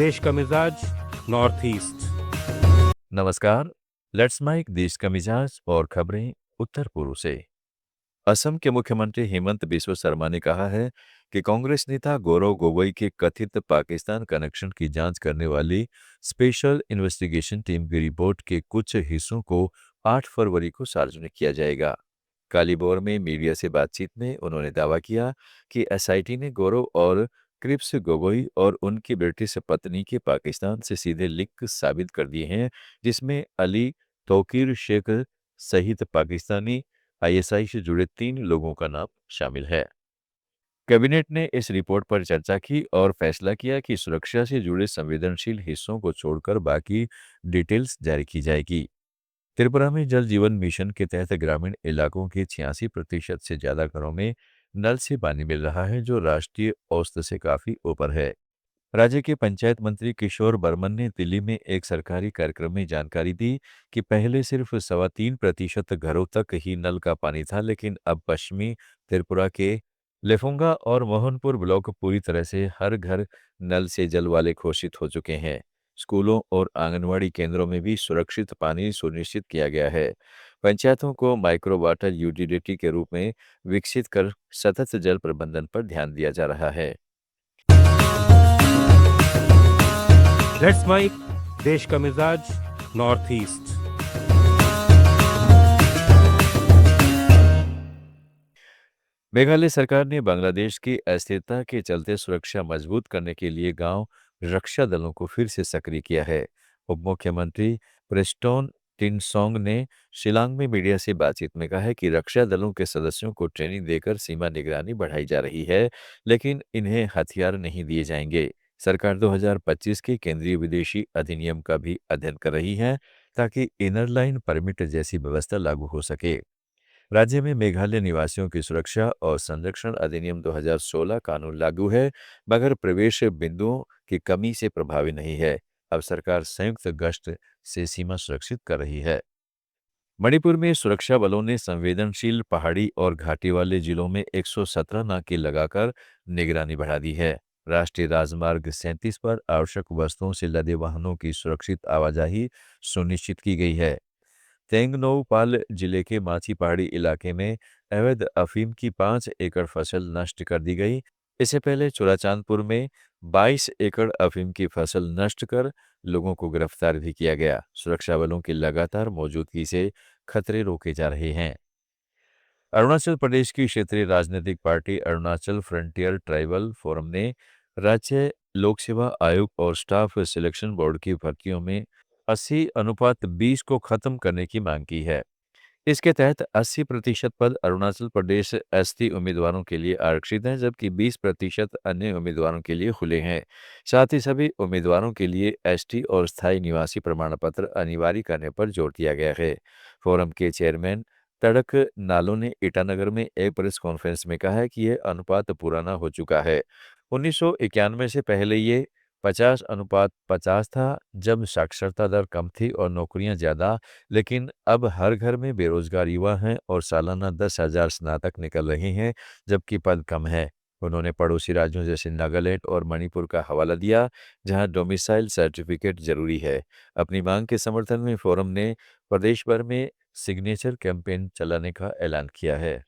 देश का मिजाज नॉर्थ ईस्ट। नमस्कार। लेट्स माइक देश का मिजाज और खबरें उत्तर पूर्व से। असम के मुख्यमंत्री हेमंत बिस्वा शर्मा ने कहा है कि कांग्रेस नेता गौरव गोगोई के कथित पाकिस्तान कनेक्शन की जांच करने वाली स्पेशल इन्वेस्टिगेशन टीम की रिपोर्ट के कुछ हिस्सों को 8 फरवरी को सार्वजनिक किया जाएगा। कालीबोर में मीडिया से बातचीत में उन्होंने दावा किया कि एसआईटी ने गौरव और क्रिप्स गोगोई और उनकी ब्रिटिश पत्नी के पाकिस्तान से सीधे लिंक साबित कर दिए हैं, जिसमें अली तौकीर शेख सहित पाकिस्तानी आईएसआई से जुड़े 3 लोगों का नाम शामिल है। कैबिनेट ने इस रिपोर्ट पर चर्चा की और फैसला किया कि सुरक्षा से जुड़े संवेदनशील हिस्सों को छोड़कर बाकी डिटेल्स जारी की जाएगी। त्रिपुरा में जल जीवन मिशन के तहत ग्रामीण इलाकों के 86% से ज्यादा घरों में नल से पानी मिल रहा है, जो राष्ट्रीय औसत से काफी ऊपर है। राज्य के पंचायत मंत्री किशोर बर्मन ने दिल्ली में एक सरकारी कार्यक्रम में जानकारी दी कि पहले सिर्फ 3.25% घरों तक ही नल का पानी था, लेकिन अब पश्चिमी त्रिपुरा के लेफुंगा और मोहनपुर ब्लॉक पूरी तरह से हर घर नल से जल वाले घोषित हो चुके हैं। स्कूलों और आंगनवाड़ी केंद्रों में भी सुरक्षित पानी सुनिश्चित किया गया है। पंचायतों को माइक्रो वाटर यूटिलिटी के रूप में विकसित कर सतत जल प्रबंधन पर ध्यान दिया जा रहा है। लेट्स माइक देश का मिजाज नॉर्थ ईस्ट। मेघालय सरकार ने बांग्लादेश की अस्थिरता के चलते सुरक्षा मजबूत करने के लिए गांव रक्षा दलों को फिर से सक्रिय किया है। उप मुख्यमंत्री प्रेस्टोन टिनसोंग ने शिलांग में मीडिया से बातचीत में कहा है कि रक्षा दलों के सदस्यों को ट्रेनिंग देकर सीमा निगरानी बढ़ाई जा रही है, लेकिन इन्हें हथियार नहीं दिए जाएंगे। सरकार 2025 के केंद्रीय विदेशी अधिनियम का भी अध्ययन कर रही है, ताकि इनर लाइन परमिट जैसी व्यवस्था लागू हो सके। राज्य में मेघालय निवासियों की सुरक्षा और संरक्षण अधिनियम 2016 कानून लागू है, मगर प्रवेश बिंदुओं की कमी से प्रभावी नहीं है। अब सरकार संयुक्त गश्त से सीमा सुरक्षित कर रही है। मणिपुर में सुरक्षा बलों ने संवेदनशील पहाड़ी और घाटी वाले जिलों में 117 नाके लगाकर निगरानी बढ़ा दी है। राष्ट्रीय राजमार्ग 37 पर आवश्यक वस्तुओं से लदे वाहनों की सुरक्षित आवाजाही सुनिश्चित की गई है। तेंगनोपाल जिले के माची पहाड़ी इलाके में अवैध अफीम की 5 एकड़ फसल नष्ट कर दी गई। इससे पहले चोराचांदपुर में 22 एकड़ अफीम की फसल नष्ट कर लोगों को गिरफ्तार भी किया गया। सुरक्षा बलों की लगातार मौजूदगी से खतरे रोके जा रहे हैं। अरुणाचल प्रदेश की क्षेत्रीय राजनीतिक party Arunachal frontier tribal forum ने राज्य लोक सेवा आयोग और स्टाफ सिलेक्शन बोर्ड की भर्तियों में 80:20 को खत्म करने की मांग की है। इसके तहत 80% पद अरुणाचल प्रदेश एसटी उम्मीदवारों के लिए आरक्षित हैं, जबकि 20% अन्य उम्मीदवारों के लिए खुले हैं। साथ ही सभी उम्मीदवारों के लिए एसटी और स्थायी निवासी प्रमाण पत्र अनिवार्य करने पर जोर दिया गया है। फोरम के चेयरमैन तड़क नालो ने ईटानगर में एक प्रेस कॉन्फ्रेंस में कहा है कि यह अनुपात पुराना हो चुका है। 1991 से पहले ये 50:50 था, जब साक्षरता दर कम थी और नौकरियां ज्यादा, लेकिन अब हर घर में बेरोजगार युवा हैं और सालाना 10,000 स्नातक निकल रहे हैं, जबकि पद कम है। उन्होंने पड़ोसी राज्यों जैसे नागालैंड और मणिपुर का हवाला दिया, जहां डोमिसाइल सर्टिफिकेट जरूरी है। अपनी मांग के समर्थन में फोरम ने प्रदेश भर में सिग्नेचर कैंपेन चलाने का ऐलान किया है।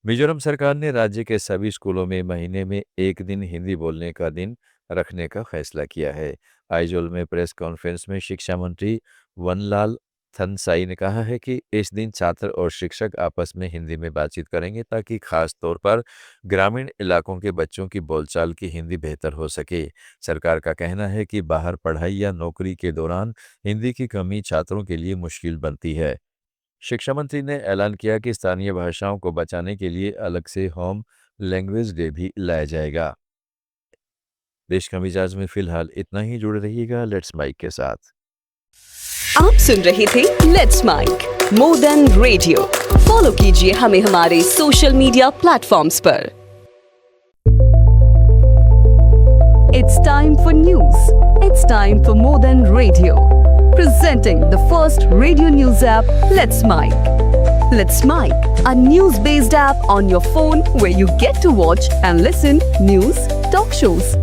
मिजोरम सरकार ने राज्य के सभी स्कूलों में महीने में एक दिन हिंदी बोलने का दिन रखने का फैसला किया है। आइजोल में प्रेस कॉन्फ्रेंस में शिक्षा मंत्री वनलाल थनसाई ने कहा है कि इस दिन छात्र और शिक्षक आपस में हिंदी में बातचीत करेंगे, ताकि खास तौर पर ग्रामीण इलाकों के बच्चों की बोलचाल की हिंदी बेहतर हो सके। सरकार का कहना है कि बाहर पढ़ाई या नौकरी के दौरान हिंदी की कमी छात्रों के लिए मुश्किल बनती है। शिक्षा मंत्री ने ऐलान किया कि स्थानीय भाषाओं को बचाने के लिए अलग से होम लैंग्वेज डे भी लाया जाएगा। देश का मिजाज में फिलहाल इतना ही। जुड़े रहिएगा लेट्स माइक के साथ। आप सुन रहे थे let's mic more than radio. Follow कीजिए हमें हमारे सोशल मीडिया प्लेटफॉर्म्स पर। It's time for news. It's time for more than radio. Presenting the first radio news app, Let's Mic. Let's Mic, a news-based app on your phone where you get to watch and listen news, talk shows,